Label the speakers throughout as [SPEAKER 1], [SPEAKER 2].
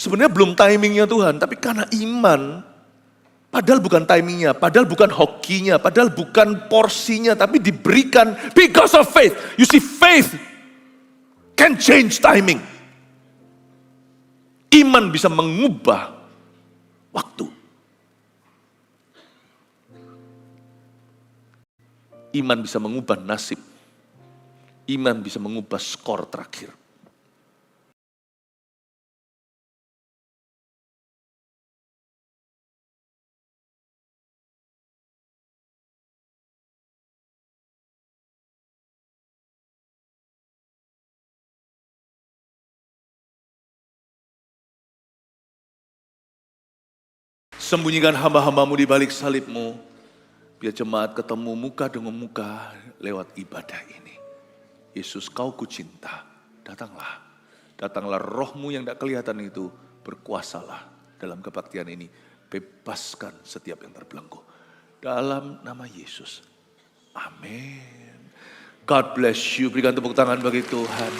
[SPEAKER 1] Sebenarnya belum timingnya Tuhan, tapi karena iman, padahal bukan timingnya, padahal bukan hokinya, padahal bukan porsinya, tapi diberikan because of faith. You see, faith can change timing. Iman bisa mengubah waktu. Iman bisa mengubah nasib. Iman bisa mengubah skor terakhir. Sembunyikan hamba-hambamu di balik salibmu, biar jemaat ketemu muka dengan muka lewat ibadah ini. Yesus, kau kucinta, datanglah. Datanglah rohmu yang tidak kelihatan itu, berkuasalah dalam kebaktian ini. Bebaskan setiap yang terbelenggu. Dalam nama Yesus. Amin. God bless you. Berikan tepuk tangan bagi Tuhan.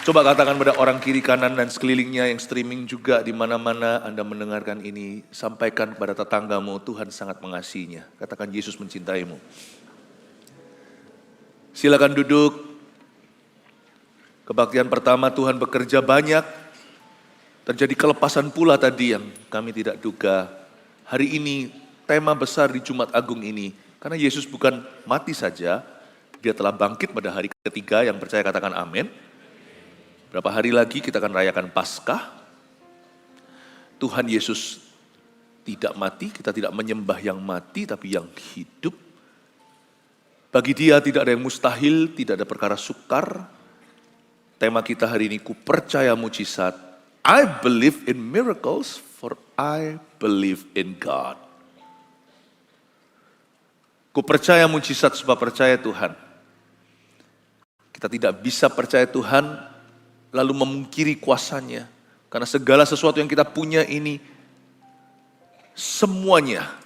[SPEAKER 1] Coba katakan pada orang kiri kanan dan sekelilingnya yang streaming juga di mana-mana Anda mendengarkan ini. Sampaikan kepada tetanggamu, Tuhan sangat mengasihinya. Katakan Yesus mencintaimu. Silakan duduk. Kebaktian pertama Tuhan bekerja banyak. Terjadi kelepasan pula tadi yang kami tidak duga. Hari ini tema besar di Jumat Agung ini. Karena Yesus bukan mati saja. Dia telah bangkit pada hari ketiga, yang percaya katakan amin. Berapa hari lagi kita akan rayakan Paskah. Tuhan Yesus tidak mati, kita tidak menyembah yang mati tapi yang hidup. Bagi Dia tidak ada yang mustahil, tidak ada perkara sukar. Tema kita hari ini, ku percaya mujizat. I believe in miracles for I believe in God. Ku percaya mujizat sebab percaya Tuhan. Kita tidak bisa percaya Tuhan lalu memungkiri kuasanya. Karena segala sesuatu yang kita punya ini, semuanya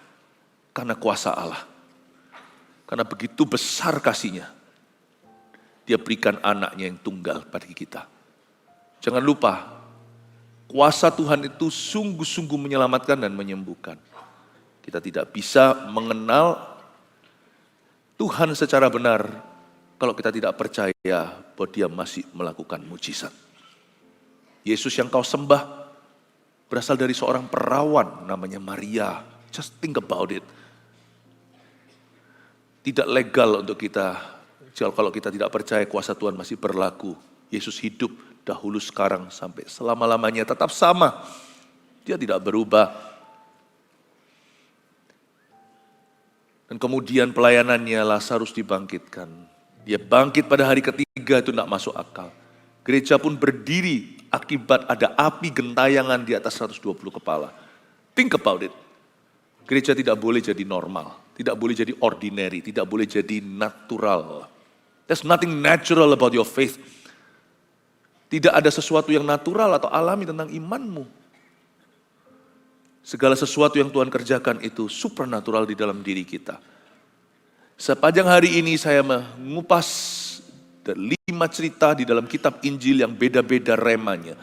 [SPEAKER 1] karena kuasa Allah. Karena begitu besar kasihnya, Dia berikan anaknya yang tunggal bagi kita. Jangan lupa, kuasa Tuhan itu sungguh-sungguh menyelamatkan dan menyembuhkan. Kita tidak bisa mengenal Tuhan secara benar kalau kita tidak percaya bahwa Dia masih melakukan mujizat. Yesus yang kau sembah berasal dari seorang perawan namanya Maria. Just think about it. Tidak legal untuk kita, kalau kita tidak percaya kuasa Tuhan masih berlaku. Yesus hidup dahulu, sekarang, sampai selama-lamanya tetap sama. Dia tidak berubah. Dan kemudian pelayanannya, Lazarus dibangkitkan. Dia bangkit pada hari ketiga, itu tidak masuk akal. Gereja pun berdiri akibat ada api gentayangan di atas 120 kepala. Think about it. Gereja tidak boleh jadi normal, tidak boleh jadi ordinary, tidak boleh jadi natural. There's nothing natural about your faith. Tidak ada sesuatu yang natural atau alami tentang imanmu. Segala sesuatu yang Tuhan kerjakan itu supernatural di dalam diri kita. Sepanjang hari ini saya mengupas 5 cerita di dalam kitab Injil yang beda-beda remanya.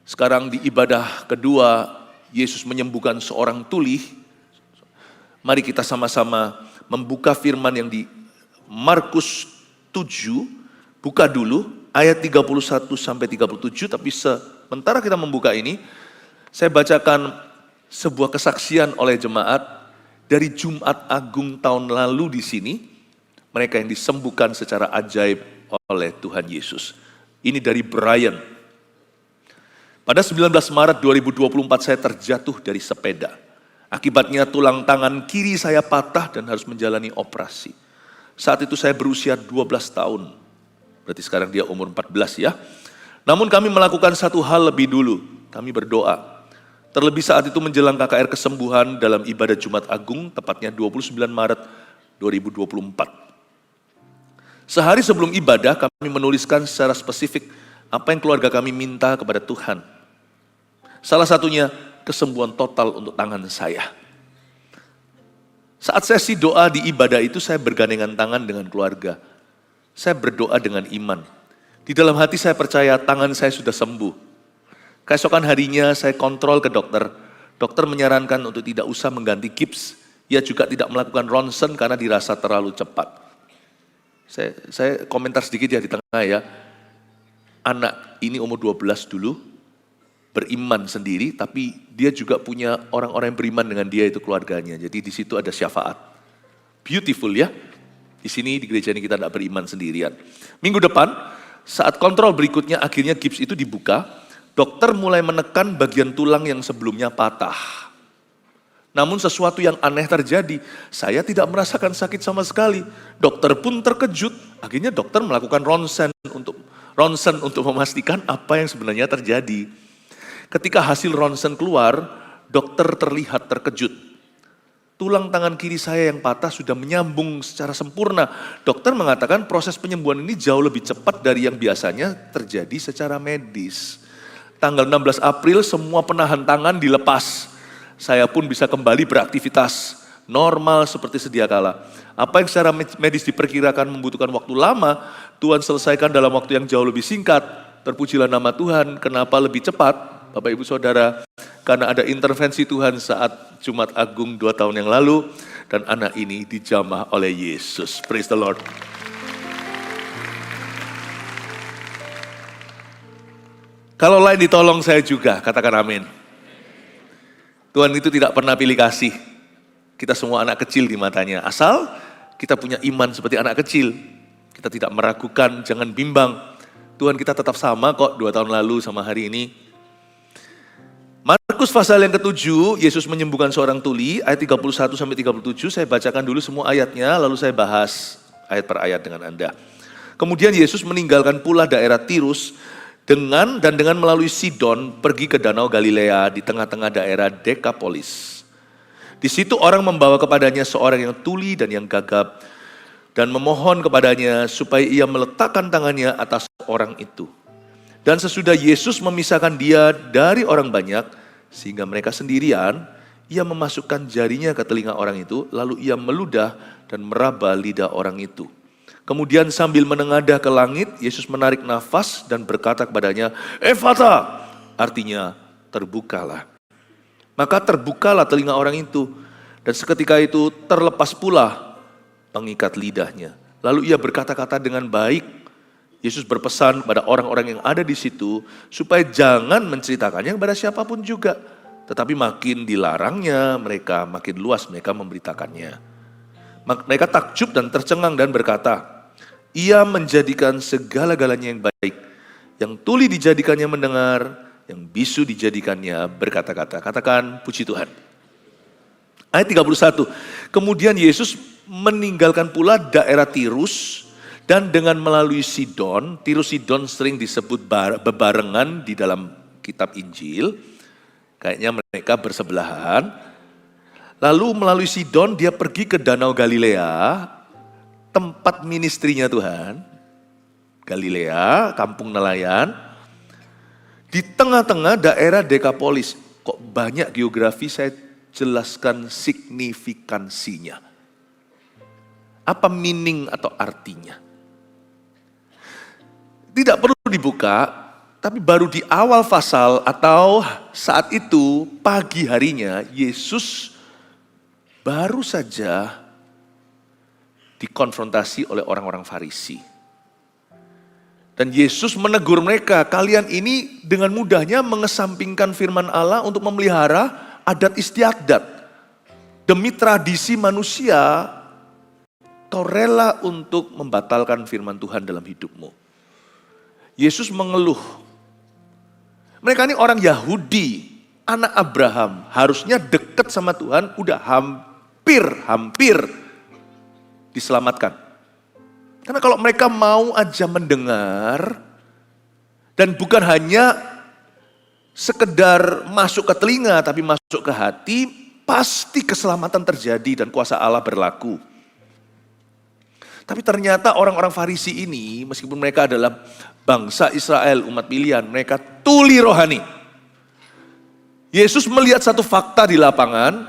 [SPEAKER 1] Sekarang di ibadah kedua, Yesus menyembuhkan seorang tuli. Mari kita sama-sama membuka firman yang di Markus 7. Buka dulu ayat 31 sampai 37, tapi sementara kita membuka ini, saya bacakan sebuah kesaksian oleh jemaat dari Jumat Agung tahun lalu di sini, mereka yang disembuhkan secara ajaib oleh Tuhan Yesus. Ini dari Brian. Pada 19 Maret 2024 saya terjatuh dari sepeda. Akibatnya tulang tangan kiri saya patah dan harus menjalani operasi. Saat itu saya berusia 12 tahun. Berarti sekarang dia umur 14 ya. Namun kami melakukan satu hal lebih dulu. Kami berdoa. Terlebih saat itu menjelang KKR kesembuhan dalam ibadah Jumat Agung, tepatnya 29 Maret 2024. Sehari sebelum ibadah, kami menuliskan secara spesifik apa yang keluarga kami minta kepada Tuhan. Salah satunya, kesembuhan total untuk tangan saya. Saat sesi doa di ibadah itu, saya bergandengan tangan dengan keluarga. Saya berdoa dengan iman. Di Di dalam hati saya percaya tangan saya sudah sembuh. Keesokan harinya saya kontrol ke dokter. Dokter menyarankan untuk tidak usah mengganti gips. Ia juga tidak melakukan ronsen karena dirasa terlalu cepat. Saya komentar sedikit ya di tengah ya. Anak ini umur 12 dulu, beriman sendiri, tapi dia juga punya orang-orang yang beriman dengan dia, itu keluarganya. Jadi di situ ada syafaat. Beautiful ya. Di sini di gereja ini kita tidak beriman sendirian. Minggu depan, saat kontrol berikutnya akhirnya gips itu dibuka, dokter mulai menekan bagian tulang yang sebelumnya patah. Namun sesuatu yang aneh terjadi, saya tidak merasakan sakit sama sekali. Dokter pun terkejut, akhirnya dokter melakukan ronsen untuk memastikan apa yang sebenarnya terjadi. Ketika hasil ronsen keluar, dokter terlihat terkejut. Tulang tangan kiri saya yang patah sudah menyambung secara sempurna. Dokter mengatakan proses penyembuhan ini jauh lebih cepat dari yang biasanya terjadi secara medis. Tanggal 16 April semua penahan tangan dilepas. Saya pun bisa kembali beraktivitas normal seperti sedia kala. Apa yang secara medis diperkirakan membutuhkan waktu lama, Tuhan selesaikan dalam waktu yang jauh lebih singkat. Terpujilah nama Tuhan. Kenapa lebih cepat? Bapak Ibu Saudara, karena ada intervensi Tuhan saat Jumat Agung 2 tahun yang lalu, dan anak ini dijamah oleh Yesus. Praise the Lord. Kalau lain ditolong saya juga, katakan amin. Tuhan itu tidak pernah pilih kasih. Kita semua anak kecil di matanya. Asal kita punya iman seperti anak kecil. Kita tidak meragukan, jangan bimbang. Tuhan kita tetap sama kok 2 tahun lalu sama hari ini. Markus pasal yang ke-7, Yesus menyembuhkan seorang tuli, ayat 31 sampai 37. Saya bacakan dulu semua ayatnya, lalu saya bahas ayat per ayat dengan Anda. Kemudian Yesus meninggalkan pula daerah Tirus, dengan melalui Sidon pergi ke Danau Galilea di tengah-tengah daerah Dekapolis. Di situ orang membawa kepadanya seorang yang tuli dan yang gagap dan memohon kepadanya supaya ia meletakkan tangannya atas orang itu. Dan sesudah Yesus memisahkan dia dari orang banyak sehingga mereka sendirian, ia memasukkan jarinya ke telinga orang itu, lalu ia meludah dan meraba lidah orang itu. Kemudian sambil menengadah ke langit, Yesus menarik nafas dan berkata kepadanya, "Ephata," artinya terbukalah. Maka terbukalah telinga orang itu, dan seketika itu terlepas pula pengikat lidahnya. Lalu ia berkata-kata dengan baik. Yesus berpesan pada orang-orang yang ada di situ, supaya jangan menceritakannya kepada siapapun juga. Tetapi makin dilarangnya mereka, makin luas mereka memberitakannya. Mereka takjub dan tercengang dan berkata, "Ia menjadikan segala-galanya yang baik. Yang tuli dijadikannya mendengar, yang bisu dijadikannya berkata-kata." Katakan puji Tuhan. Ayat 31. Kemudian Yesus meninggalkan pula daerah Tirus dan dengan melalui Sidon. Tirus Sidon sering disebut bebarengan di dalam kitab Injil. Kayaknya mereka bersebelahan. Lalu melalui Sidon dia pergi ke Danau Galilea, tempat ministrinya Tuhan. Galilea, kampung nelayan. Di tengah-tengah daerah Dekapolis. Kok banyak geografi, saya jelaskan signifikansinya. Apa meaning atau artinya? Tidak perlu dibuka, tapi baru di awal pasal atau saat itu pagi harinya Yesus baru saja dikonfrontasi oleh orang-orang Farisi. Dan Yesus menegur mereka, kalian ini dengan mudahnya mengesampingkan firman Allah untuk memelihara adat istiadat. Demi tradisi manusia, kau rela untuk membatalkan firman Tuhan dalam hidupmu. Yesus mengeluh. Mereka ini orang Yahudi, anak Abraham, harusnya dekat sama Tuhan, udah hampir diselamatkan. Karena kalau mereka mau aja mendengar, dan bukan hanya sekedar masuk ke telinga, tapi masuk ke hati, pasti keselamatan terjadi dan kuasa Allah berlaku. Tapi ternyata orang-orang Farisi ini, meskipun mereka adalah bangsa Israel, umat pilihan, mereka tuli rohani. Yesus melihat satu fakta di lapangan,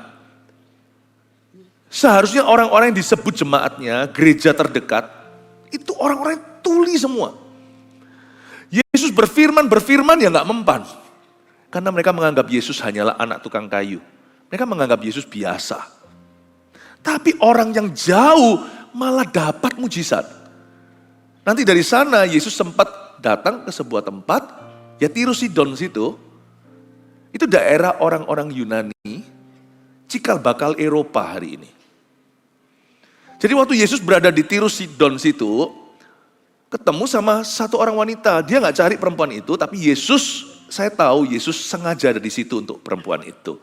[SPEAKER 1] seharusnya orang-orang yang disebut jemaatnya, gereja terdekat, itu orang-orang yang tuli semua. Yesus berfirman ya nggak mempan. Karena mereka menganggap Yesus hanyalah anak tukang kayu. Mereka menganggap Yesus biasa. Tapi orang yang jauh malah dapat mujizat. Nanti dari sana Yesus sempat datang ke sebuah tempat, ya Tirus Sidon situ. Itu daerah orang-orang Yunani, cikal bakal Eropa hari ini. Jadi waktu Yesus berada di Tirus Sidon situ, ketemu sama satu orang wanita. Dia nggak cari perempuan itu, tapi saya tahu Yesus sengaja ada di situ untuk perempuan itu.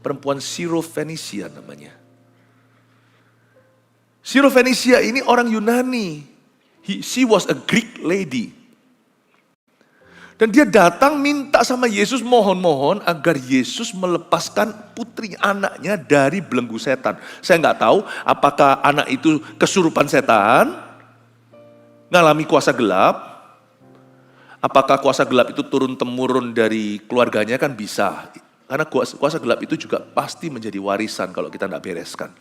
[SPEAKER 1] Perempuan Syro-Fenisia namanya. Syro-Fenisia ini orang Yunani. She was a Greek lady. Dan dia datang minta sama Yesus, mohon-mohon agar Yesus melepaskan putri anaknya dari belenggu setan. Saya nggak tahu apakah anak itu kesurupan setan, ngalami kuasa gelap. Apakah kuasa gelap itu turun-temurun dari keluarganya, kan bisa. Karena kuasa gelap itu juga pasti menjadi warisan kalau kita tidak bereskan.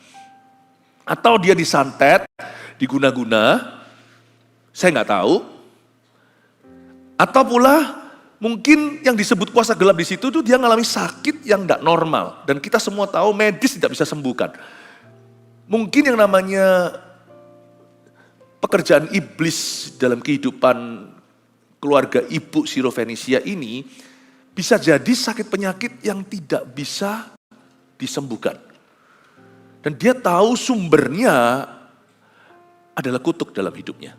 [SPEAKER 1] Atau dia disantet, diguna-guna, saya nggak tahu. Atau pula mungkin yang disebut kuasa gelap di situ tuh dia ngalami sakit yang tidak normal. Dan kita semua tahu medis tidak bisa sembuhkan. Mungkin yang namanya pekerjaan iblis dalam kehidupan keluarga ibu Syro-Fenisia ini bisa jadi sakit penyakit yang tidak bisa disembuhkan. Dan dia tahu sumbernya adalah kutuk dalam hidupnya.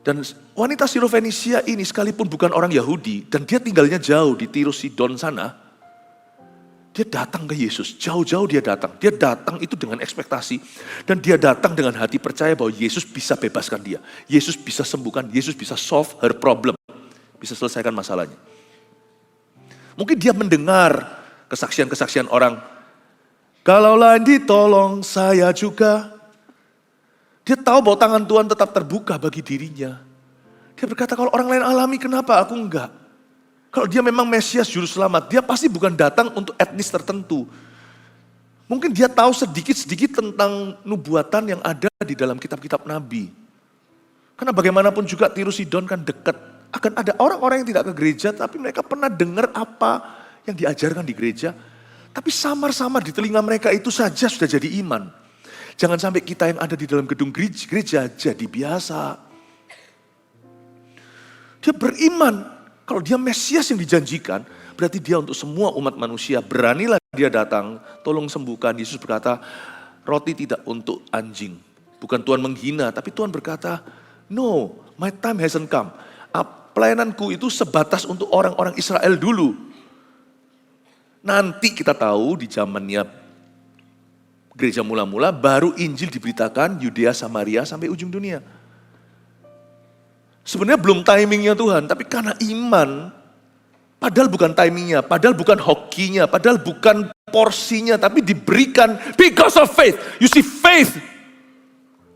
[SPEAKER 1] Dan wanita Syro-Fenisia ini sekalipun bukan orang Yahudi dan dia tinggalnya jauh di Tirus Sidon sana, dia datang ke Yesus, jauh-jauh dia datang. Dia datang itu dengan ekspektasi. Dan dia datang dengan hati percaya bahwa Yesus bisa bebaskan dia. Yesus bisa sembuhkan, Yesus bisa solve her problem. Bisa selesaikan masalahnya. Mungkin dia mendengar kesaksian-kesaksian orang. Kalau lain ditolong saya juga. Dia tahu bahwa tangan Tuhan tetap terbuka bagi dirinya. Dia berkata kalau orang lain alami kenapa aku enggak? Kalau dia memang Mesias Juru Selamat, dia pasti bukan datang untuk etnis tertentu. Mungkin dia tahu sedikit-sedikit tentang nubuatan yang ada di dalam kitab-kitab Nabi. Karena bagaimanapun juga Tirus Sidon kan dekat. Akan ada orang-orang yang tidak ke gereja, tapi mereka pernah dengar apa yang diajarkan di gereja. Tapi samar-samar di telinga mereka itu saja sudah jadi iman. Jangan sampai kita yang ada di dalam gedung gereja jadi biasa. Dia beriman. Kalau dia Mesias yang dijanjikan, berarti dia untuk semua umat manusia. Beranilah dia datang, tolong sembuhkan. Yesus berkata, roti tidak untuk anjing. Bukan Tuhan menghina, tapi Tuhan berkata, no, my time hasn't come. Pelayananku itu sebatas untuk orang-orang Israel dulu. Nanti kita tahu di zamannya gereja mula-mula, baru Injil diberitakan Yudea, Samaria, sampai ujung dunia. Sebenarnya belum timingnya Tuhan, tapi karena iman, padahal bukan timingnya, padahal bukan hokinya, padahal bukan porsinya, tapi diberikan because of faith. You see, faith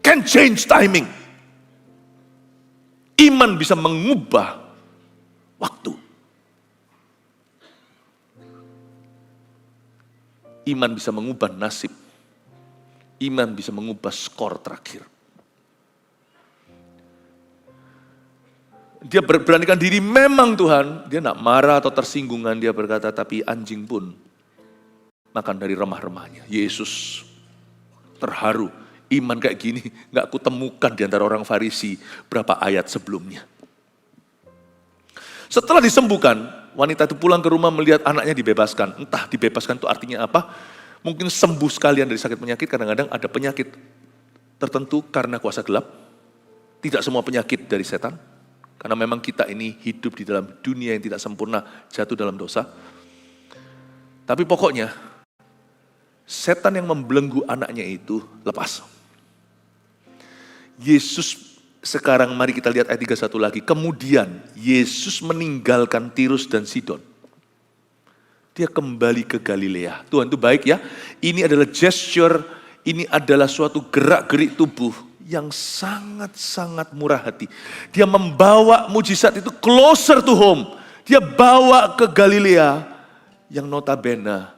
[SPEAKER 1] can change timing. Iman bisa mengubah waktu. Iman bisa mengubah nasib. Iman bisa mengubah skor terakhir. Dia beranikan diri memang Tuhan, dia tidak marah atau tersinggungan, dia berkata, tapi anjing pun makan dari remah-remahnya. Yesus terharu, iman kayak gini gak kutemukan di antara orang Farisi berapa ayat sebelumnya. Setelah disembuhkan, wanita itu pulang ke rumah melihat anaknya dibebaskan. Entah dibebaskan itu artinya apa, mungkin sembuh sekalian dari sakit penyakit. Kadang-kadang ada penyakit tertentu karena kuasa gelap, tidak semua penyakit dari setan. Karena memang kita ini hidup di dalam dunia yang tidak sempurna, jatuh dalam dosa. Tapi pokoknya, setan yang membelenggu anaknya itu lepas. Yesus sekarang, mari kita lihat ayat 31 lagi. Kemudian Yesus meninggalkan Tirus dan Sidon. Dia kembali ke Galilea. Tuhan itu baik ya. Ini adalah gesture, ini adalah suatu gerak-gerik tubuh yang sangat-sangat murah hati. Dia membawa mujizat itu closer to home. Dia bawa ke Galilea yang notabene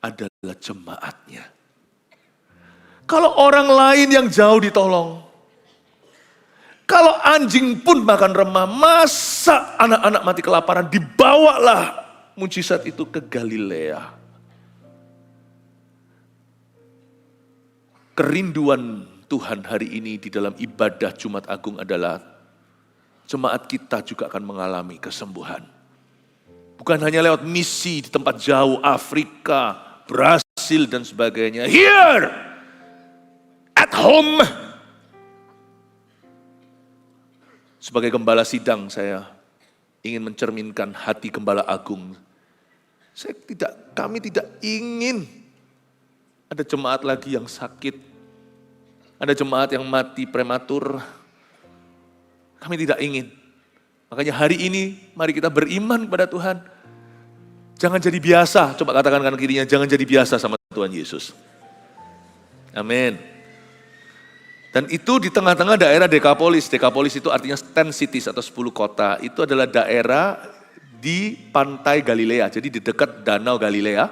[SPEAKER 1] adalah jemaatnya. Kalau orang lain yang jauh ditolong, Kalau anjing pun makan remah, masa anak-anak mati kelaparan? Dibawalah mujizat itu ke Galilea. Kerinduan Tuhan hari ini di dalam ibadah Jumat Agung adalah jemaat kita juga akan mengalami kesembuhan. Bukan hanya lewat misi di tempat jauh, Afrika, Brasil dan sebagainya. Here, at home. Sebagai gembala sidang, saya ingin mencerminkan hati gembala agung. Kami tidak ingin ada jemaat lagi yang sakit, ada jemaat yang mati prematur. Kami tidak ingin. Makanya hari ini mari kita beriman kepada Tuhan. Jangan jadi biasa, coba katakan kanan kirinya, jangan jadi biasa sama Tuhan Yesus. Amin. Dan itu di tengah-tengah daerah Decapolis. Decapolis itu artinya 10 cities atau 10 kota. Itu adalah daerah di pantai Galilea. Jadi di dekat danau Galilea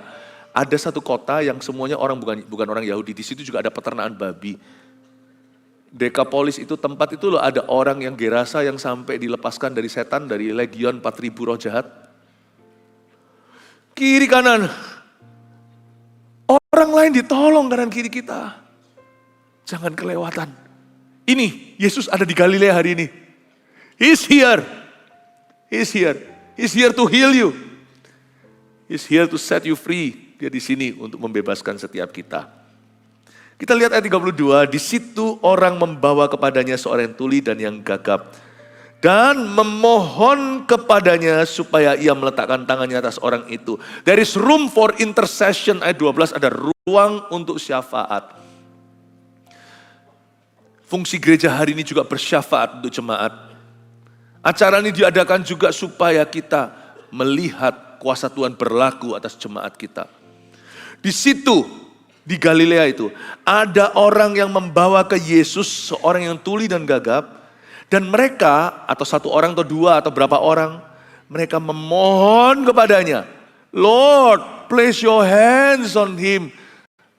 [SPEAKER 1] ada satu kota yang semuanya orang bukan orang Yahudi. Di situ juga ada peternakan babi. Decapolis itu tempat itu loh, ada orang yang Gerasa yang sampai dilepaskan dari setan, dari legion 4.000 roh jahat. Kiri kanan. Orang lain ditolong kanan kiri kita. Jangan kelewatan. Ini, Yesus ada di Galilea hari ini. He's here. He's here. He's here to heal you. He's here to set you free. Dia di sini untuk membebaskan setiap kita. Kita lihat ayat 32, di situ orang membawa kepadanya seorang yang tuli dan yang gagap. Dan memohon kepadanya supaya ia meletakkan tangannya atas orang itu. There is room for intercession, ayat 12 ada ruang untuk syafaat. Fungsi gereja hari ini juga bersyafaat untuk jemaat. Acara ini diadakan juga supaya kita melihat kuasa Tuhan berlaku atas jemaat kita. Di situ, di Galilea itu, ada orang yang membawa ke Yesus, seorang yang tuli dan gagap. Dan mereka, atau satu orang atau dua atau berapa orang, mereka memohon kepadanya. Lord, place your hands on him.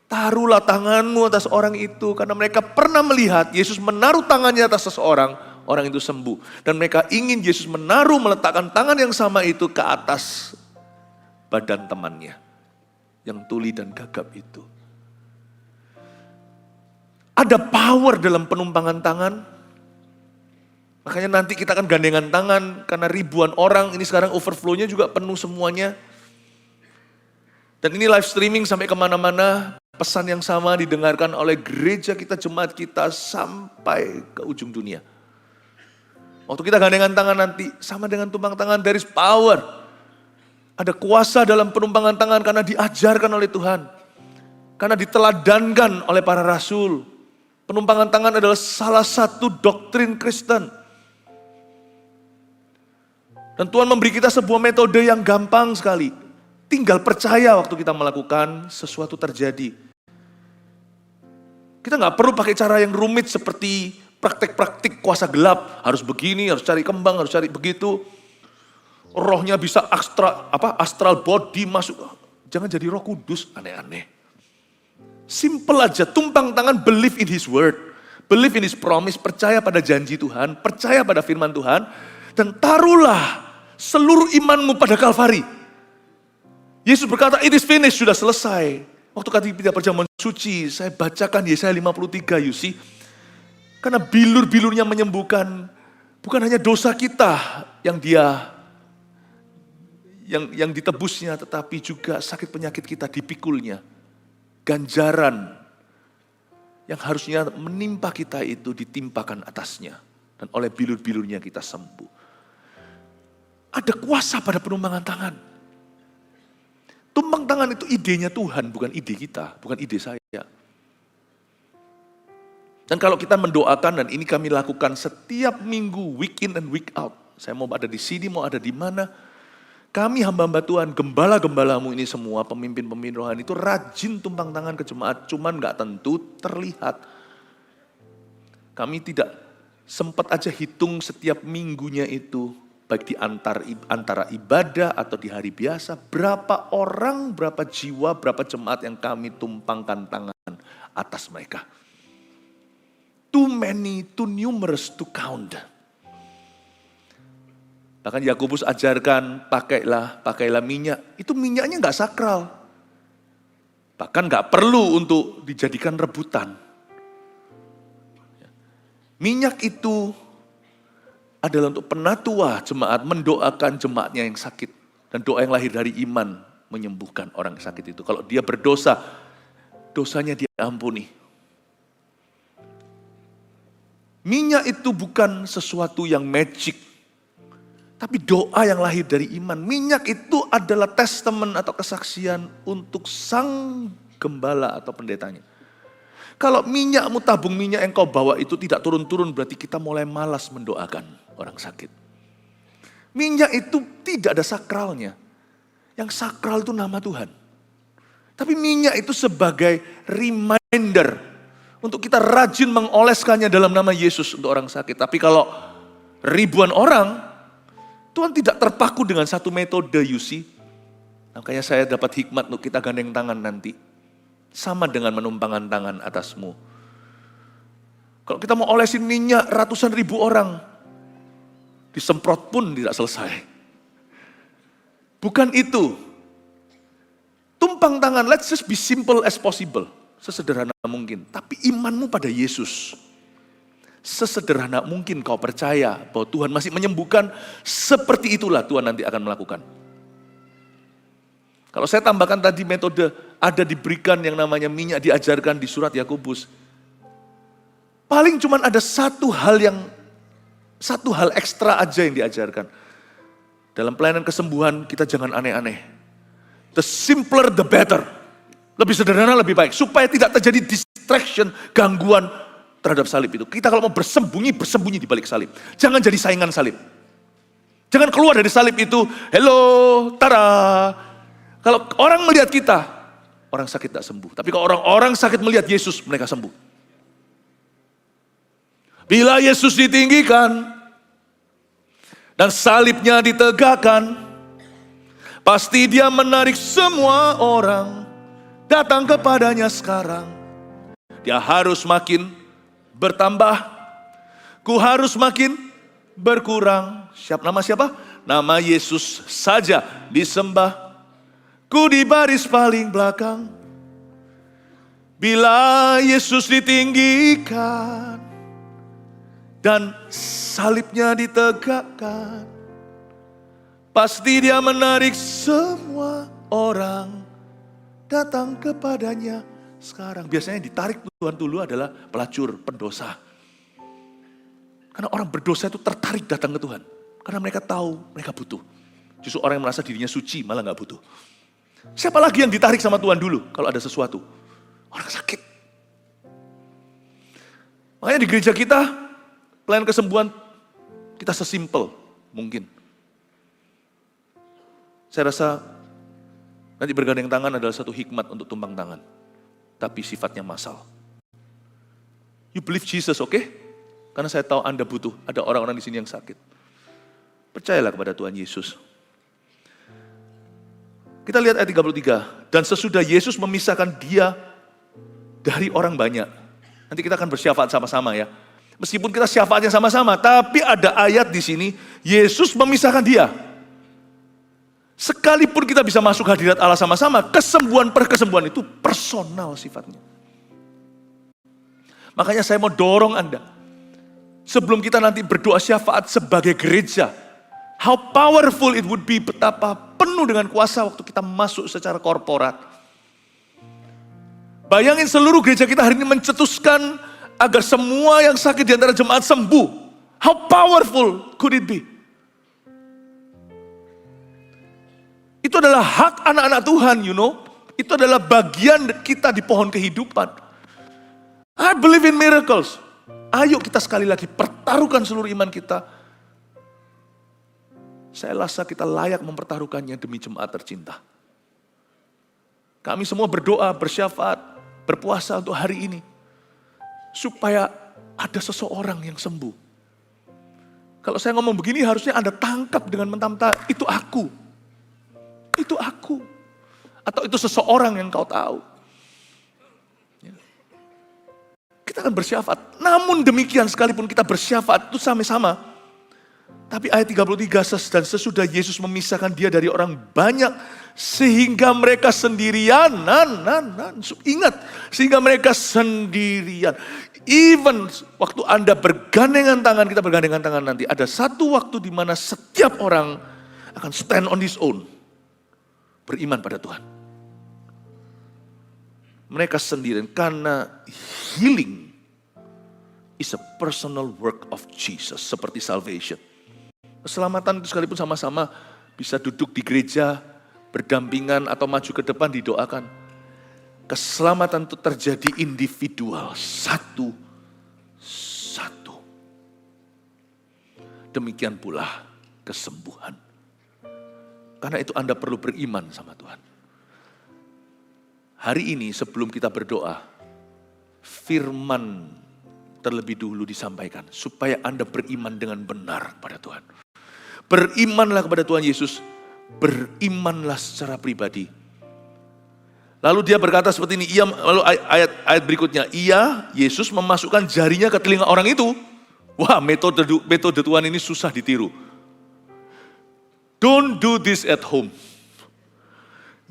[SPEAKER 1] Taruhlah tanganmu atas orang itu. Karena mereka pernah melihat Yesus menaruh tangannya atas seseorang, orang itu sembuh. Dan mereka ingin Yesus meletakkan tangan yang sama itu ke atas badan temannya. Yang tuli dan gagap itu. Ada power dalam penumpangan tangan. Makanya nanti kita akan gandengan tangan. Karena ribuan orang, ini sekarang overflow-nya juga penuh semuanya. Dan ini live streaming sampai kemana-mana. Pesan yang sama didengarkan oleh gereja kita, jemaat kita sampai ke ujung dunia. Waktu kita gandengan tangan nanti, sama dengan tumpang tangan, there is power. Ada kuasa dalam penumpangan tangan karena diajarkan oleh Tuhan. Karena diteladankan oleh para rasul. Penumpangan tangan adalah salah satu doktrin Kristen. Dan Tuhan memberi kita sebuah metode yang gampang sekali. Tinggal percaya waktu kita melakukan, sesuatu terjadi. Kita nggak perlu pakai cara yang rumit seperti praktik-praktik kuasa gelap. Harus begini, harus cari kembang, harus cari begitu. Rohnya bisa astral body masuk. Jangan jadi Roh Kudus, aneh-aneh. Simple aja, tumpang tangan, believe in His word. Believe in His promise, percaya pada janji Tuhan, percaya pada firman Tuhan. Dan taruhlah seluruh imanmu pada Kalvari. Yesus berkata, it is finished, sudah selesai. Waktu kita perjamuan suci, saya bacakan Yesaya 53, you see. Karena bilur-bilurnya menyembuhkan, bukan hanya dosa kita yang ditebusnya, tetapi juga sakit penyakit kita dipikulnya. Ganjaran yang harusnya menimpa kita itu ditimpakan atasnya. Dan oleh bilur-bilurnya kita sembuh. Ada kuasa pada penumpangan tangan. Tumpang tangan itu idenya Tuhan, bukan ide kita, bukan ide saya. Dan kalau kita mendoakan, dan ini kami lakukan setiap minggu, week in and week out. Saya mau ada di sini, mau ada di mana. Kami hamba-hamba Tuhan, gembala-gembalamu ini semua, pemimpin-pemimpin rohani itu rajin tumpang tangan ke jemaat, cuman gak tentu terlihat. Kami tidak sempat aja hitung setiap minggunya itu, baik di antara ibadah atau di hari biasa, berapa orang, berapa jiwa, berapa jemaat yang kami tumpangkan tangan atas mereka. too many, too numerous to count. Bahkan Yakobus ajarkan, pakailah minyak. Itu minyaknya nggak sakral. Bahkan nggak perlu untuk dijadikan rebutan. Minyak itu adalah untuk penatua jemaat, mendoakan jemaatnya yang sakit. Dan doa yang lahir dari iman menyembuhkan orang yang sakit itu. Kalau dia berdosa, dosanya diampuni. Minyak itu bukan sesuatu yang magic, tapi doa yang lahir dari iman. Minyak itu adalah testament atau kesaksian untuk sang gembala atau pendetanya. Kalau minyakmu, tabung minyak yang kau bawa itu tidak turun-turun, berarti kita mulai malas mendoakan orang sakit. Minyak itu tidak ada sakralnya. Yang sakral itu nama Tuhan. Tapi minyak itu sebagai reminder untuk kita rajin mengoleskannya dalam nama Yesus untuk orang sakit. Tapi kalau ribuan orang, Tuhan tidak terpaku dengan satu metode, you see. Makanya saya dapat hikmat untuk kita gandeng tangan nanti. Sama dengan menumpangkan tangan atasmu. Kalau kita mau olesin minyak ratusan ribu orang, disemprot pun tidak selesai. Bukan itu. Tumpang tangan, let's just be simple as possible. Sesederhana mungkin. Tapi imanmu pada Yesus. Sesederhana mungkin kau percaya bahwa Tuhan masih menyembuhkan. Seperti itulah Tuhan nanti akan melakukan. Kalau saya tambahkan tadi metode ada diberikan yang namanya minyak diajarkan di surat Yakobus. Paling cuma ada satu hal ekstra aja yang diajarkan. Dalam pelayanan kesembuhan kita jangan aneh-aneh. The simpler the better. Lebih sederhana lebih baik. Supaya tidak terjadi distraction, gangguan terhadap salib itu. Kita kalau mau bersembunyi di balik salib. Jangan jadi saingan salib. Jangan keluar dari salib itu, hello, tara. Kalau orang melihat kita, orang sakit tak sembuh. Tapi kalau orang-orang sakit melihat Yesus, mereka sembuh. Bila Yesus ditinggikan, dan salibnya ditegakkan, pasti dia menarik semua orang datang kepadanya sekarang. Dia harus makin bertambah, ku harus makin berkurang. Nama siapa? Nama Yesus saja disembah. Ku di baris paling belakang. Bila Yesus ditinggikan dan salibnya ditegakkan, pasti dia menarik semua orang datang kepadanya sekarang. Biasanya ditarik Tuhan dulu adalah pelacur, pendosa. Karena orang berdosa itu tertarik datang ke Tuhan. Karena mereka tahu mereka butuh. Justru orang yang merasa dirinya suci malah gak butuh. Siapa lagi yang ditarik sama Tuhan dulu kalau ada sesuatu? Orang sakit. Makanya di gereja kita, pelayanan kesembuhan kita sesimpel mungkin. Saya rasa nanti bergandeng tangan adalah satu hikmat untuk tumpang tangan. Tapi sifatnya massal. You believe Jesus, oke? Karena saya tahu Anda butuh, ada orang-orang di sini yang sakit. Percayalah kepada Tuhan Yesus. Kita lihat ayat 33. Dan sesudah Yesus memisahkan dia dari orang banyak. Nanti kita akan bersyafaat sama-sama ya. Meskipun kita syafaatnya sama-sama, tapi ada ayat di sini, Yesus memisahkan dia. Sekalipun kita bisa masuk hadirat Allah sama-sama, kesembuhan per kesembuhan itu personal sifatnya. Makanya saya mau dorong Anda, sebelum kita nanti berdoa syafaat sebagai gereja, how powerful it would be, betapa penuh dengan kuasa waktu kita masuk secara korporat. Bayangin seluruh gereja kita hari ini mencetuskan agar semua yang sakit di antara jemaat sembuh. How powerful could it be? Itu adalah hak anak-anak Tuhan, you know. Itu adalah bagian kita di pohon kehidupan. I believe in miracles. Ayo kita sekali lagi pertaruhkan seluruh iman kita. Saya rasa kita layak mempertaruhkannya demi jemaat tercinta. Kami semua berdoa, bersyafaat, berpuasa untuk hari ini. Supaya ada seseorang yang sembuh. Kalau saya ngomong begini harusnya Anda tangkap dengan mentah-mentah, itu aku. Itu aku. Atau itu seseorang yang kau tahu. Kita kita akan bersyafaat. Namun demikian sekalipun kita bersyafaat itu sama-sama. Tapi ayat 33, dan sesudah Yesus memisahkan dia dari orang banyak, sehingga mereka sendirian. Ingat, sehingga mereka sendirian. Even waktu Anda bergandengan tangan, kita bergandengan tangan nanti, ada satu waktu di mana setiap orang akan stand on his own. Beriman pada Tuhan. Mereka sendirian, karena healing is a personal work of Jesus, seperti salvation. Keselamatan itu sekalipun sama-sama bisa duduk di gereja, berdampingan atau maju ke depan didoakan. Keselamatan itu terjadi individual, satu-satu. Demikian pula kesembuhan. Karena itu Anda perlu beriman sama Tuhan. Hari ini sebelum kita berdoa, firman terlebih dulu disampaikan. Supaya Anda beriman dengan benar pada Tuhan. Berimanlah kepada Tuhan Yesus. Berimanlah secara pribadi. Lalu dia berkata seperti ini. Lalu ayat berikutnya. Yesus memasukkan jarinya ke telinga orang itu. Wah, metode Tuhan ini susah ditiru. Don't do this at home.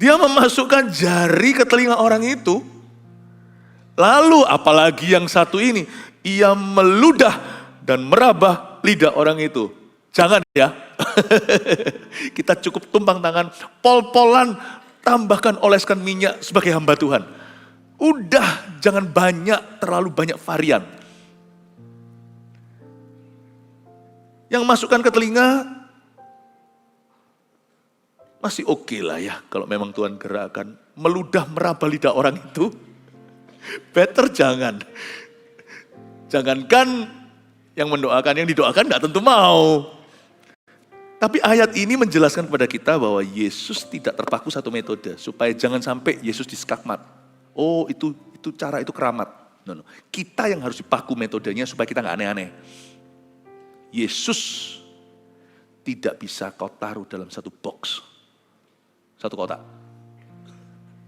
[SPEAKER 1] Dia memasukkan jari ke telinga orang itu. Lalu apalagi yang satu ini. Ia meludah dan meraba lidah orang itu. Jangan ya. Kita cukup tumpang tangan, pol-polan, tambahkan oleskan minyak sebagai hamba Tuhan. Udah, jangan terlalu banyak varian. Yang masukkan ke telinga, masih oke lah ya, kalau memang Tuhan gerakkan. Meludah meraba lidah orang itu, better jangan. Jangankan yang mendoakan, yang didoakan gak tentu mau. Tapi ayat ini menjelaskan kepada kita bahwa Yesus tidak terpaku satu metode. Supaya jangan sampai Yesus diskakmat. Oh itu cara, itu keramat. No. Kita yang harus dipaku metodenya supaya kita gak aneh-aneh. Yesus tidak bisa kau taruh dalam satu box. Satu kotak.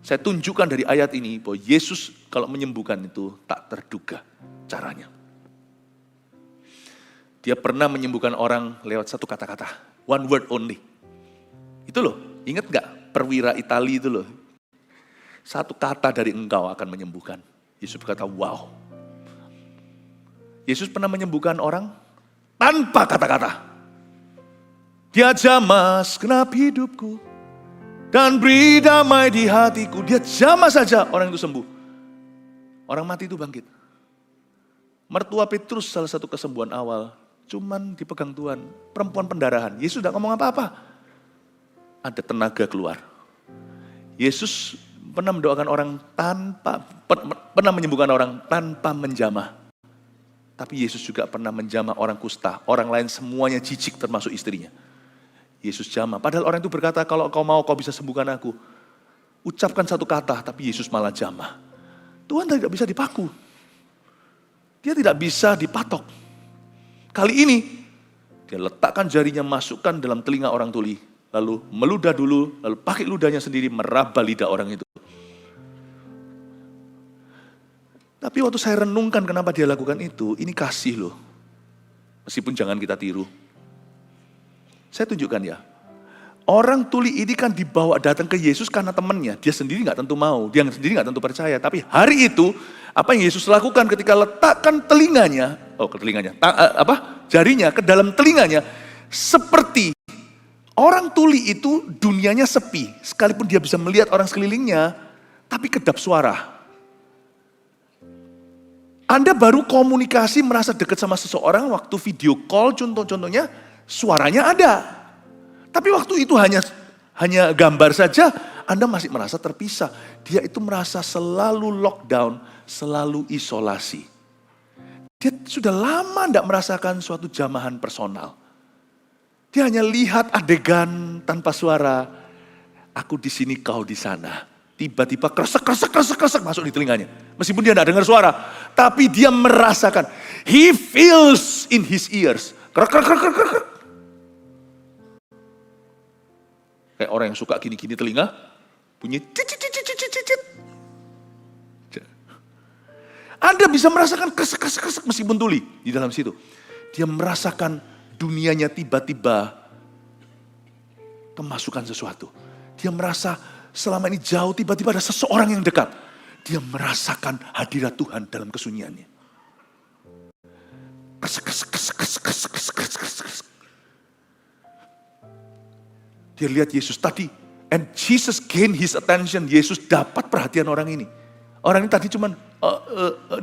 [SPEAKER 1] Saya tunjukkan dari ayat ini bahwa Yesus kalau menyembuhkan itu tak terduga caranya. Dia pernah menyembuhkan orang lewat satu kata-kata. One word only. Itu loh, ingat gak perwira Itali itu loh. Satu kata dari engkau akan menyembuhkan. Yesus berkata, wow. Yesus pernah menyembuhkan orang tanpa kata-kata. Dia jamah segenap hidupku dan beri damai di hatiku. Dia jamah saja orang itu sembuh. Orang mati itu bangkit. Mertua Petrus salah satu kesembuhan awal. Cuman dipegang Tuhan, perempuan pendarahan. Yesus tidak ngomong apa-apa. Ada tenaga keluar. Yesus pernah mendoakan orang pernah menyembuhkan orang tanpa menjamah. Tapi Yesus juga pernah menjamah orang kusta. Orang lain semuanya jijik termasuk istrinya. Yesus jamah. Padahal orang itu berkata, kalau kau mau kau bisa sembuhkan aku. Ucapkan satu kata, tapi Yesus malah jamah. Tuhan tidak bisa dipaku. Dia tidak bisa dipatok. Kali ini, dia letakkan jarinya, masukkan dalam telinga orang tuli. Lalu meludah dulu, lalu pakai ludahnya sendiri meraba lidah orang itu. Tapi waktu saya renungkan kenapa dia lakukan itu, ini kasih loh. Meskipun jangan kita tiru. Saya tunjukkan ya. Orang tuli ini kan dibawa datang ke Yesus karena temannya. Dia sendiri gak tentu mau, dia sendiri gak tentu percaya. Tapi hari itu, apa yang Yesus lakukan ketika letakkan jarinya ke dalam telinganya. Seperti orang tuli itu dunianya sepi. Sekalipun dia bisa melihat orang sekelilingnya, tapi kedap suara. Anda baru komunikasi merasa dekat sama seseorang waktu video call contohnya, suaranya ada. Tapi waktu itu hanya gambar saja, Anda masih merasa terpisah. Dia itu merasa selalu lockdown, selalu isolasi. Dia sudah lama tidak merasakan suatu jamahan personal. Dia hanya lihat adegan tanpa suara. Aku di sini, kau di sana. Tiba-tiba kresek masuk di telinganya. Meskipun dia tidak dengar suara. Tapi dia merasakan. He feels in his ears. Krek. Kayak orang yang suka gini-gini telinga, bunyi cicit. Anda bisa merasakan kresek meskipun tuli di dalam situ. Dia merasakan dunianya tiba-tiba kemasukan sesuatu. Dia merasa selama ini jauh, tiba-tiba ada seseorang yang dekat. Dia merasakan hadirat Tuhan dalam kesunyiannya. Dia lihat Yesus tadi, and Jesus gain his attention. Yesus dapat perhatian orang ini. Orang ini tadi cuman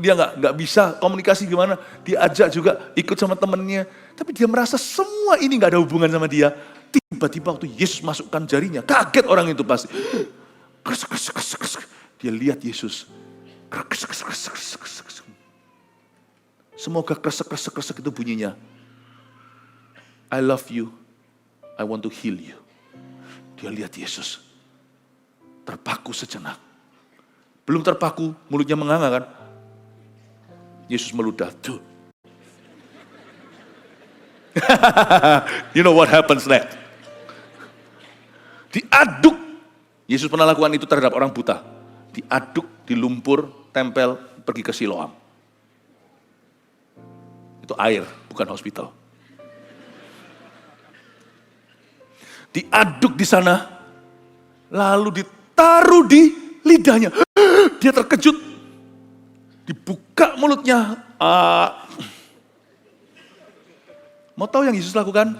[SPEAKER 1] dia nggak bisa komunikasi gimana, diajak juga ikut sama temennya, tapi dia merasa semua ini nggak ada hubungan sama dia. Tiba-tiba waktu Yesus masukkan jarinya, kaget orang itu pasti. Dia lihat Yesus. Semoga kresek itu bunyinya. I love you, I want to heal you. Dia lihat Yesus. Terpaku sejenak. Belum terpaku, mulutnya menganga kan. Yesus meludah. Tuh. You know what happens next? Diaduk. Yesus pernah lakukan itu terhadap orang buta. Diaduk, di lumpur, tempel, pergi ke Siloam. Itu air, bukan hospital. Diaduk di sana, lalu ditaruh di lidahnya. Dia terkejut. Dibuka mulutnya. Mau tahu yang Yesus lakukan?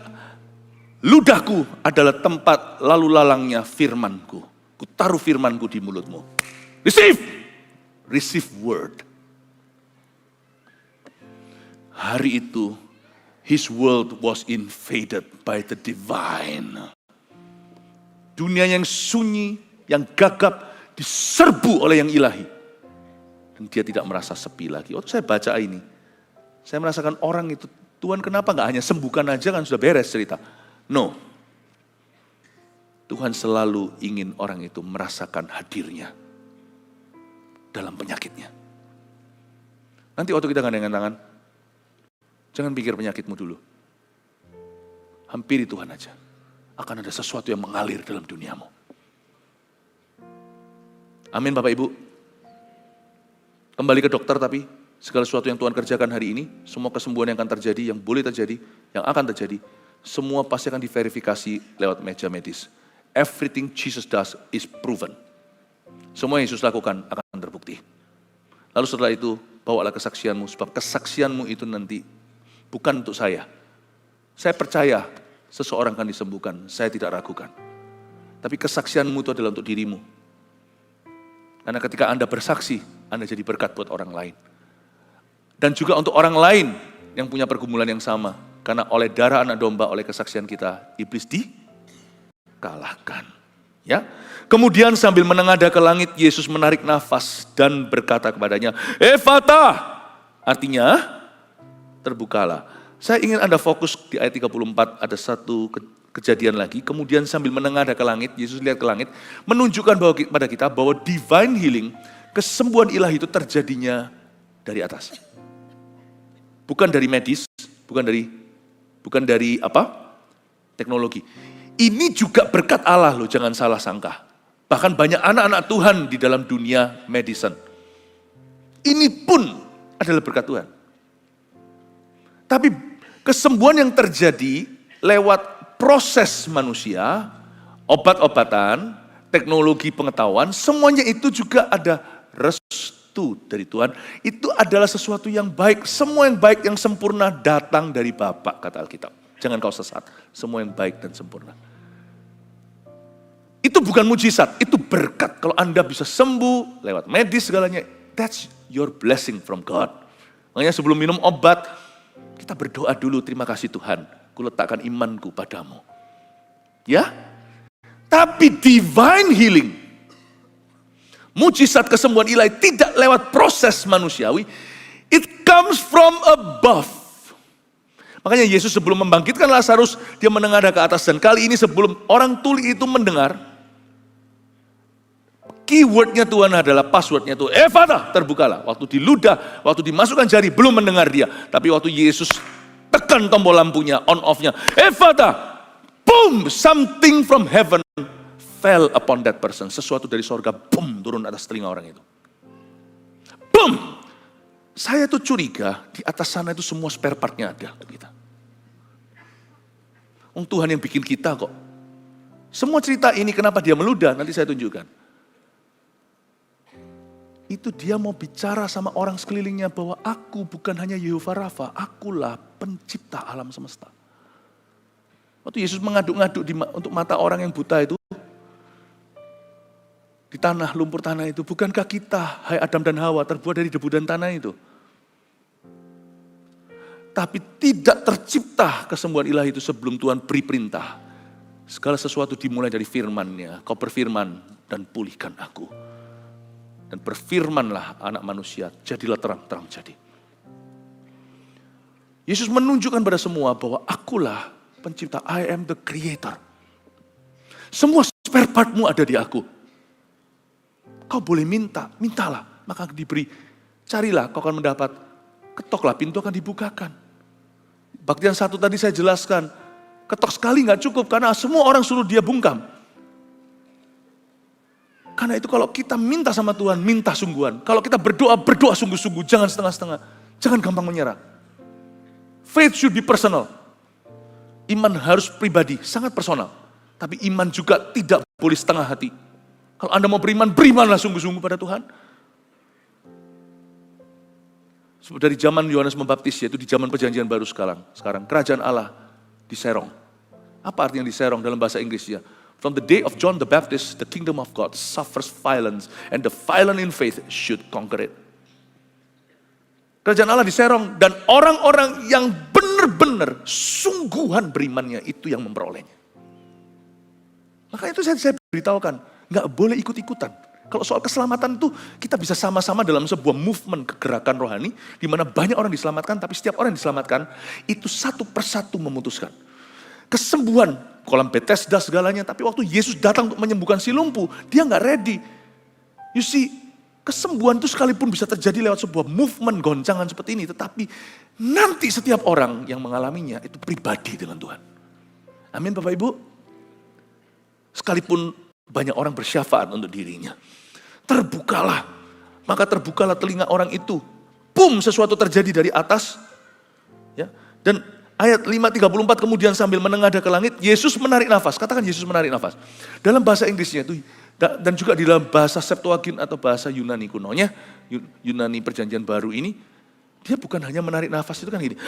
[SPEAKER 1] Ludahku adalah tempat lalu lalangnya firmanku. Ku taruh firmanku di mulutmu. Receive! Receive word. Hari itu, his world was invaded by the divine. Dunia yang sunyi, yang gagap, diserbu oleh yang ilahi. Dan dia tidak merasa sepi lagi. Waktu saya baca ini, saya merasakan orang itu, Tuhan kenapa gak hanya sembuhkan aja kan sudah beres cerita. No. Tuhan selalu ingin orang itu merasakan hadirnya dalam penyakitnya. Nanti waktu kita gandengan tangan, jangan pikir penyakitmu dulu. Hampiri Tuhan aja. Akan ada sesuatu yang mengalir dalam duniamu. Amin Bapak Ibu. Kembali ke dokter tapi segala sesuatu yang Tuhan kerjakan hari ini, semua kesembuhan yang akan terjadi, yang boleh terjadi, yang akan terjadi, semua pasti akan diverifikasi lewat meja medis. Everything Jesus does is proven. Semua yang Yesus lakukan akan terbukti. Lalu setelah itu, bawalah kesaksianmu, sebab kesaksianmu itu nanti bukan untuk saya. Saya percaya seseorang akan disembuhkan, saya tidak ragukan. Tapi kesaksianmu itu adalah untuk dirimu. Karena ketika Anda bersaksi, Anda jadi berkat buat orang lain. Dan juga untuk orang lain yang punya pergumulan yang sama. Karena oleh darah anak domba, oleh kesaksian kita, iblis dikalahkan. Ya. Kemudian sambil menengadah ke langit, Yesus menarik nafas dan berkata kepadanya, Ephata, artinya terbukalah. Saya ingin Anda fokus di ayat 34, ada satu kejadian lagi. Kemudian sambil menengadah ke langit, Yesus lihat ke langit, menunjukkan pada kita bahwa divine healing, kesembuhan ilahi itu terjadinya dari atas. Bukan dari medis, bukan dari teknologi. Ini juga berkat Allah loh, jangan salah sangka. Bahkan banyak anak-anak Tuhan di dalam dunia medicine. Ini pun adalah berkat Tuhan. Tapi kesembuhan yang terjadi lewat proses manusia, obat-obatan, teknologi pengetahuan, semuanya itu juga ada restu dari Tuhan. Itu adalah sesuatu yang baik. Semua yang baik, yang sempurna datang dari Bapa, kata Alkitab. Jangan kau sesat. Semua yang baik dan sempurna. Itu bukan mujizat, itu berkat. Kalau Anda bisa sembuh lewat medis segalanya, that's your blessing from God. Makanya sebelum minum obat, kita berdoa dulu, terima kasih Tuhan, ku letakkan imanku padamu. Ya? Tapi divine healing, mujizat kesembuhan ilahi tidak lewat proses manusiawi, it comes from above. Makanya Yesus sebelum membangkitkan Lazarus, dia menengadah ke atas. Dan kali ini sebelum orang tuli itu mendengar, keywordnya Tuhan adalah, passwordnya itu, Ephata, terbukalah. Waktu diludah, waktu dimasukkan jari, belum mendengar dia. Tapi waktu Yesus tekan tombol lampunya, on off-nya, Ephata, boom, something from heaven fell upon that person. Sesuatu dari sorga, boom, turun atas telinga orang itu. Boom, Saya tuh curiga di atas sana itu semua spare partnya ada untuk kita. Tuhan yang bikin kita kok. Semua cerita ini kenapa dia meludah, nanti saya tunjukkan. Itu dia mau bicara sama orang sekelilingnya bahwa aku bukan hanya Yehova Rafa, akulah pencipta alam semesta. Waktu Yesus mengaduk-ngaduk untuk mata orang yang buta itu, di tanah, lumpur tanah itu, bukankah kita, hai Adam dan Hawa, terbuat dari debu dan tanah itu? Tapi tidak tercipta kesembuhan ilahi itu sebelum Tuhan beri perintah. Segala sesuatu dimulai dari firman-Nya. Kau berfirman dan pulihkan aku. Dan berfirmanlah anak manusia, jadilah terang, terang jadi. Yesus menunjukkan pada semua bahwa akulah pencipta, I am the creator. Semua spare part-mu ada di aku. Kau boleh minta, mintalah, maka diberi. Carilah, kau akan mendapat. Ketoklah, pintu akan dibukakan. Baktian 1 tadi saya jelaskan, ketok sekali nggak cukup karena semua orang suruh dia bungkam. Karena itu kalau kita minta sama Tuhan, minta sungguhan. Kalau kita berdoa, berdoa sungguh-sungguh, jangan setengah-setengah. Jangan gampang menyerah. Faith should be personal. Iman harus pribadi, sangat personal. Tapi iman juga tidak boleh setengah hati. Kalau Anda mau beriman, berimanlah sungguh-sungguh pada Tuhan. Dari zaman Yohanes Pembaptis, yaitu di zaman perjanjian baru sekarang kerajaan Allah diserong. Apa artinya diserong dalam bahasa Inggrisnya? From the day of John the Baptist, the kingdom of God suffers violence, and the violent in faith should conquer it. Kerajaan Allah diserong, dan orang-orang yang benar-benar sungguhan berimannya itu yang memperolehnya. Makanya itu saya beritahukan, nggak boleh ikut-ikutan. Kalau soal keselamatan itu kita bisa sama-sama dalam sebuah movement kegerakan rohani di mana banyak orang diselamatkan, tapi setiap orang yang diselamatkan itu satu persatu memutuskan. Kesembuhan, kolam Bethesda segalanya, tapi waktu Yesus datang untuk menyembuhkan si lumpuh, dia nggak ready. You see, kesembuhan itu sekalipun bisa terjadi lewat sebuah movement goncangan seperti ini, tetapi nanti setiap orang yang mengalaminya itu pribadi dengan Tuhan. Amin Bapak Ibu. Sekalipun banyak orang bersyafaat untuk dirinya. Terbukalah, maka terbukalah telinga orang itu. Boom, sesuatu terjadi dari atas. Ya. Dan ayat 5:34 kemudian sambil menengadah ke langit, Yesus menarik nafas. Katakan Yesus menarik nafas. Dalam bahasa Inggrisnya itu, dan juga di dalam bahasa Septuagint atau bahasa Yunani kunonya, Yunani perjanjian baru ini, dia bukan hanya menarik nafas, itu kan gini.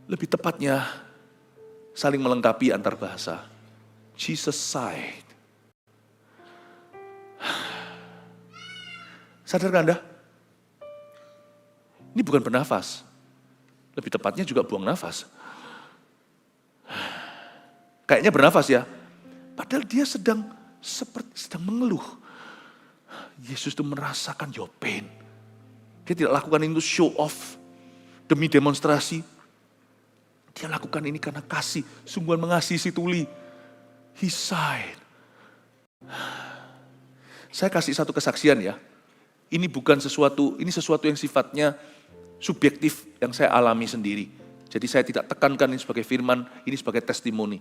[SPEAKER 1] Lebih tepatnya, saling melengkapi antar bahasa. Jesus sighed. Sadarkah Anda? Ini bukan bernafas. Lebih tepatnya juga buang nafas. Kayaknya bernafas ya. Padahal dia sedang mengeluh. Yesus itu merasakan your pain. Dia tidak lakukan itu show off. Demi demonstrasi. Dia lakukan ini karena kasih. Sungguhan mengasihi si tuli. He sighed. Saya kasih satu kesaksian ya. Ini bukan sesuatu, ini sesuatu yang sifatnya subjektif yang saya alami sendiri. Jadi saya tidak tekankan ini sebagai firman, ini sebagai testimoni.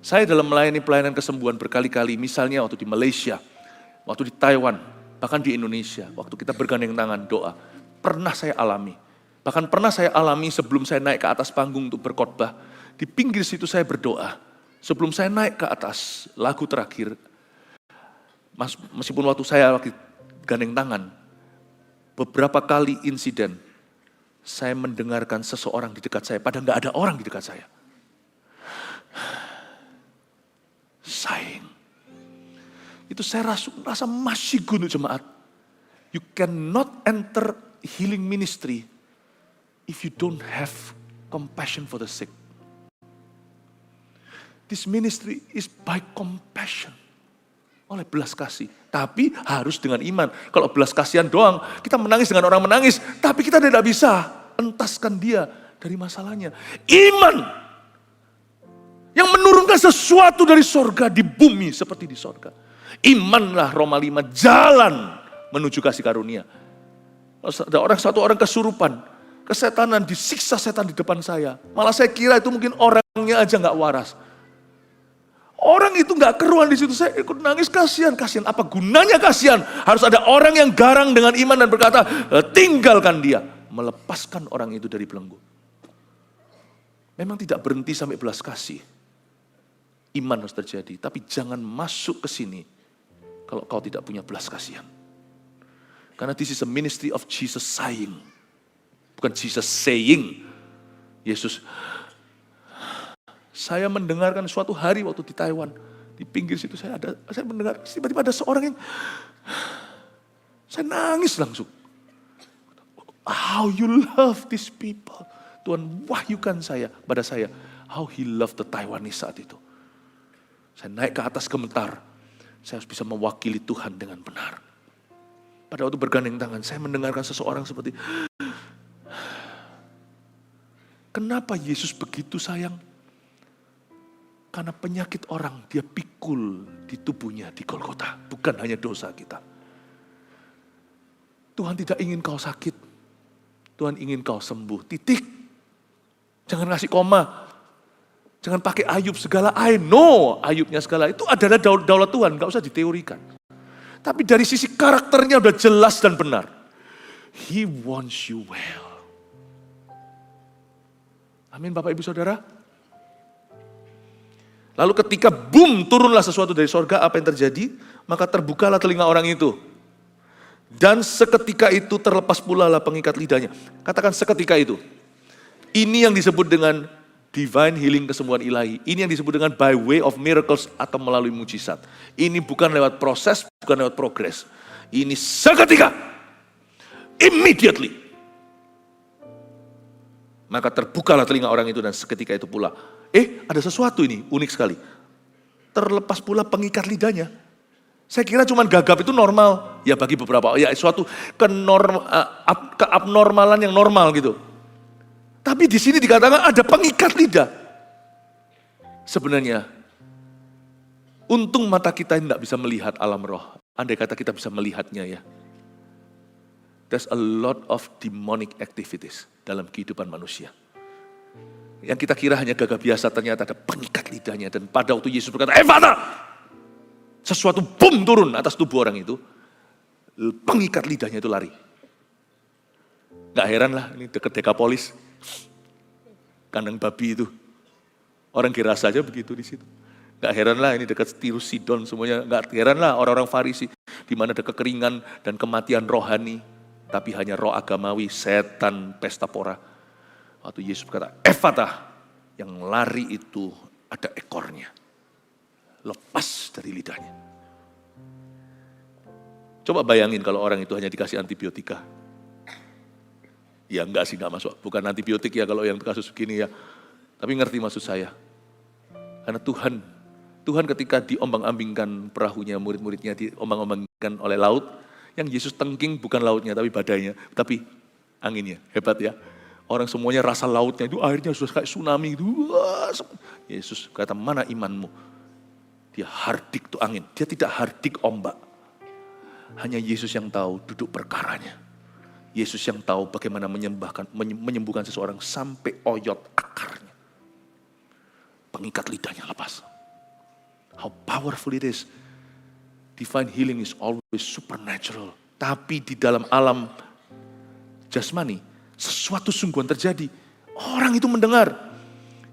[SPEAKER 1] Saya dalam melayani pelayanan kesembuhan berkali-kali, misalnya waktu di Malaysia, waktu di Taiwan, bahkan di Indonesia, waktu kita bergandeng tangan doa, pernah saya alami. Bahkan pernah saya alami sebelum saya naik ke atas panggung untuk berkhotbah, di pinggir situ saya berdoa. Sebelum saya naik ke atas lagu terakhir, meskipun waktu saya lagi gandeng tangan, beberapa kali insiden, saya mendengarkan seseorang di dekat saya, padahal nggak ada orang di dekat saya. Sighing. Itu saya rasa masih untuk jemaat. You cannot enter healing ministry if you don't have compassion for the sick. This ministry is by compassion. Oleh belas kasih. Tapi harus dengan iman. Kalau belas kasihan doang, kita menangis dengan orang menangis. Tapi kita tidak bisa entaskan dia dari masalahnya. Iman yang menurunkan sesuatu dari sorga di bumi seperti di sorga. Imanlah Roma 5, jalan menuju kasih karunia. Ada satu orang kesurupan, kesetanan, disiksa setan di depan saya. Malah saya kira itu mungkin orangnya aja gak waras. Orang itu nggak keruan di situ, saya ikut nangis, kasihan. Apa gunanya kasihan? Harus ada orang yang garang dengan iman dan berkata, tinggalkan dia. Melepaskan orang itu dari belenggu. Memang tidak berhenti sampai belas kasih. Iman harus terjadi, tapi jangan masuk ke sini kalau kau tidak punya belas kasihan. Karena this is a ministry of Jesus saying. Bukan Jesus saying. Yesus, saya mendengarkan suatu hari waktu di Taiwan, di pinggir situ saya mendengar, tiba-tiba ada seorang yang, saya nangis langsung. How you love these people. Tuhan wahyukan pada saya, how he loved the Taiwanese saat itu. Saya naik ke atas gemetar, saya harus bisa mewakili Tuhan dengan benar. Pada waktu bergandeng tangan, saya mendengarkan seseorang seperti, kenapa Yesus begitu sayang? Karena penyakit orang dia pikul di tubuhnya di Golgota. Bukan hanya dosa kita. Tuhan tidak ingin kau sakit. Tuhan ingin kau sembuh. Titik. Jangan ngasih koma. Jangan pakai Ayub segala. I know Ayubnya segala. Itu adalah daulat Tuhan. Gak usah diteorikan. Tapi dari sisi karakternya udah jelas dan benar. He wants you well. Amin Bapak Ibu Saudara. Lalu ketika boom turunlah sesuatu dari sorga, apa yang terjadi? Maka terbukalah telinga orang itu. Dan seketika itu terlepas pula lah pengikat lidahnya. Katakan seketika itu. Ini yang disebut dengan divine healing, kesembuhan ilahi. Ini yang disebut dengan by way of miracles atau melalui mujizat. Ini bukan lewat proses, bukan lewat progres. Ini seketika. Immediately. Maka terbukalah telinga orang itu dan seketika itu pula. Ada sesuatu ini, unik sekali. Terlepas pula pengikat lidahnya. Saya kira cuma gagap itu normal. Ya bagi beberapa, ya suatu keabnormalan yang normal gitu. Tapi di sini dikatakan ada pengikat lidah. Sebenarnya, untung mata kita tidak bisa melihat alam roh. Andai kata kita bisa melihatnya ya. There's a lot of demonic activities dalam kehidupan manusia. Yang kita kira hanya gagap biasa, ternyata ada pengikat lidahnya. Dan pada waktu Yesus berkata, Ephata! Sesuatu boom turun atas tubuh orang itu. Pengikat lidahnya itu lari. Gak heran lah, ini dekat Dekapolis. Kandang babi itu. Orang kira saja begitu di situ. Gak heran lah, ini dekat Tirus Sidon semuanya. Gak heran lah orang-orang Farisi. Di mana ada kekeringan dan kematian rohani. Tapi hanya roh agamawi, setan, pesta pora. Waktu Yesus berkata, Ephata, yang lari itu ada ekornya. Lepas dari lidahnya. Coba bayangin kalau orang itu hanya dikasih antibiotika. Ya enggak sih, enggak masuk. Bukan antibiotik ya kalau yang kasus begini ya. Tapi ngerti maksud saya. Karena Tuhan ketika diombang-ambingkan perahunya, murid-muridnya diombang-ambingkan oleh laut. Yang Yesus tengking bukan lautnya tapi badainya. Tapi anginnya, hebat ya. Orang semuanya rasa lautnya itu airnya sudah kayak tsunami gitu. Yesus kata, mana imanmu? Dia hardik tuh angin. Dia tidak hardik ombak. Hanya Yesus yang tahu duduk perkaranya. Yesus yang tahu bagaimana menyembuhkan seseorang sampai oyot akarnya. Pengikat lidahnya lepas. How powerful it is. Divine healing is always supernatural. Tapi di dalam alam jasmani, sesuatu sungguhan terjadi. Orang itu mendengar.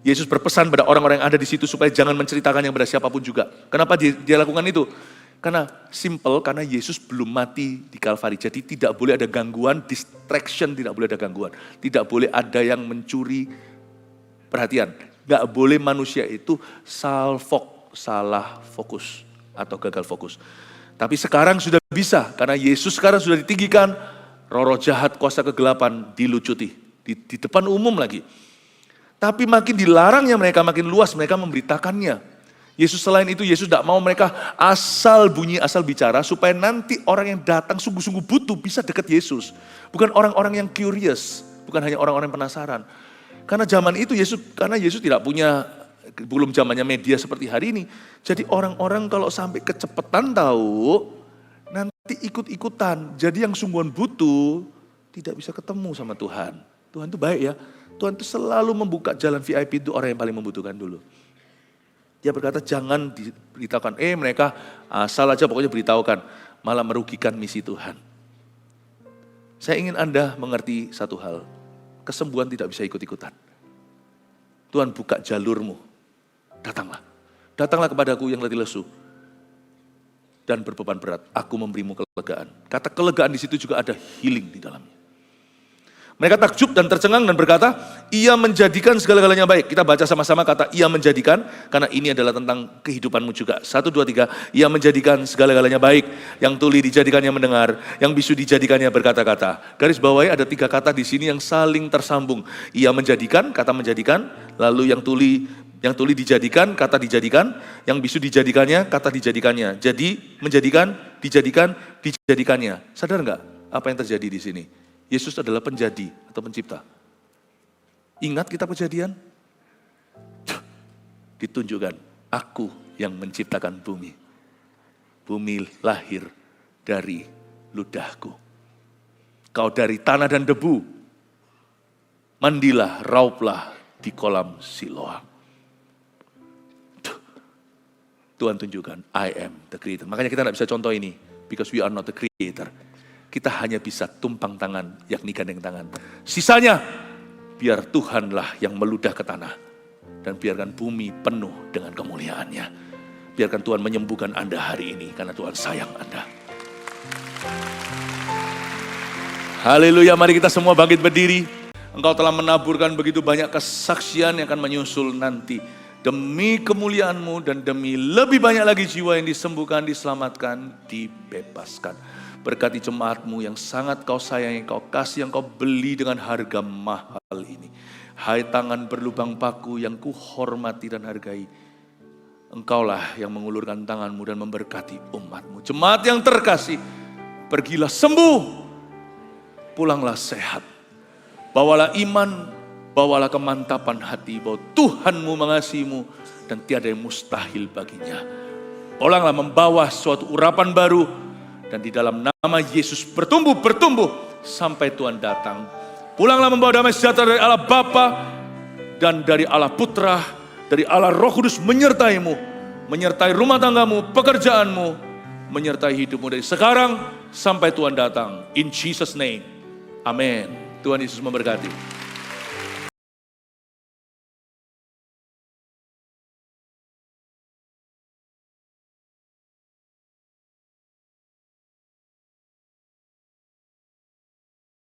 [SPEAKER 1] Yesus berpesan pada orang-orang yang ada di situ supaya jangan menceritakannya kepada siapapun juga. Kenapa dia lakukan itu? Karena simple, karena Yesus belum mati di Kalvari. Jadi tidak boleh ada gangguan, distraction tidak boleh ada gangguan. Tidak boleh ada yang mencuri perhatian. Gak boleh manusia itu salah fokus atau gagal fokus. Tapi sekarang sudah bisa, karena Yesus sekarang sudah ditinggikan. Roh-roh jahat, kuasa kegelapan dilucuti. Di depan umum lagi. Tapi makin dilarangnya mereka, makin luas mereka memberitakannya. Yesus selain itu, Yesus tidak mau mereka asal bunyi, asal bicara. Supaya nanti orang yang datang sungguh-sungguh butuh bisa dekat Yesus. Bukan orang-orang yang curious. Bukan hanya orang-orang yang penasaran. Karena zaman itu karena Yesus tidak punya, belum zamannya media seperti hari ini. Jadi orang-orang kalau sampai kecepatan tahu, nanti ikut-ikutan. Jadi yang sungguhan butuh tidak bisa ketemu sama Tuhan. Tuhan itu baik ya. Tuhan itu selalu membuka jalan VIP itu orang yang paling membutuhkan dulu. Ia berkata jangan diberitahukan. Mereka asal aja pokoknya beritahukan. Malah merugikan misi Tuhan. Saya ingin Anda mengerti satu hal. Kesembuhan tidak bisa ikut-ikutan. Tuhan buka jalurmu. Datanglah. Datanglah kepadaku yang letih lesu dan berbeban berat. Aku memberimu kelegaan. Kata kelegaan di situ juga ada healing di dalamnya. Mereka takjub dan tercengang dan berkata, ia menjadikan segala-galanya baik. Kita baca sama-sama kata ia menjadikan, karena ini adalah tentang kehidupanmu juga. 1, 2, 3, ia menjadikan segala-galanya baik. Yang tuli dijadikannya mendengar, yang bisu dijadikannya berkata-kata. Garis bawahi ada 3 kata di sini yang saling tersambung. Ia menjadikan, kata menjadikan, lalu yang tuli dijadikan, kata dijadikan, yang bisu dijadikannya, kata dijadikannya. Jadi menjadikan, dijadikannya. Sadar nggak apa yang terjadi di sini? Yesus adalah penjadi atau pencipta. Ingat kita kejadian? Ditunjukkan, aku yang menciptakan bumi. Bumi lahir dari ludahku. Kau dari tanah dan debu. Mandilah, rauplah di kolam Siloam. Tuhan tunjukkan, I am the creator. Makanya kita tidak bisa contoh ini. Because we are not the creator. Kita hanya bisa tumpang tangan, yakni gandeng tangan. Sisanya, biar Tuhanlah yang meludah ke tanah. Dan biarkan bumi penuh dengan kemuliaannya. Biarkan Tuhan menyembuhkan Anda hari ini, karena Tuhan sayang Anda. Haleluya, mari kita semua bangkit berdiri. Engkau telah menaburkan begitu banyak kesaksian yang akan menyusul nanti. Demi kemuliaan-Mu dan demi lebih banyak lagi jiwa yang disembuhkan, diselamatkan, dibebaskan. Berkati jemaat-Mu yang sangat Kau sayangi, Kau kasih, yang Kau beli dengan harga mahal ini. Hai tangan berlubang paku yang Kuhormati dan hargai. Engkaulah yang mengulurkan tangan-Mu dan memberkati umat-Mu. Jemaat yang terkasih, pergilah sembuh, pulanglah sehat. Bawalah iman, bawalah kemantapan hati bahwa Tuhan-Mu mengasihi-Mu dan tiada yang mustahil baginya. Pulanglah membawa suatu urapan baru, dan di dalam nama Yesus bertumbuh sampai Tuhan datang. Pulanglah membawa damai sejahtera dari Allah Bapa dan dari Allah Putra, dari Allah Roh Kudus menyertai-Mu, menyertai rumah tanggamu, pekerjaanmu, menyertai hidupmu dari sekarang sampai Tuhan datang. In Jesus name, amin. Tuhan Yesus memberkati.